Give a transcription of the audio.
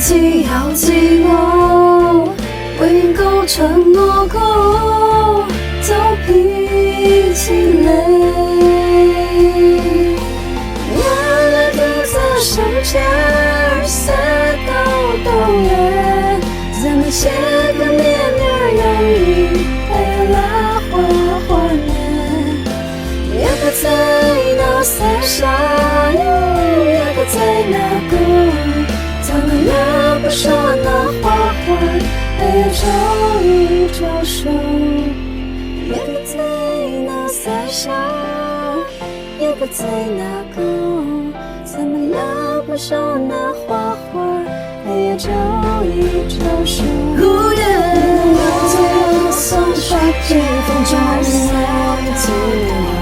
次又自我，永久承諾過，走遍千里。眼淚都在手間兒灑到遠，怎麼寫個面兒容易被拉花年，也不在那塞下，也不在那個，怎麼也不說那花花，沒有朝雨招手，也不在那塞下，也不在那個，怎麼也不說那花花，沒有朝雨招手。最後送花季風中散盡。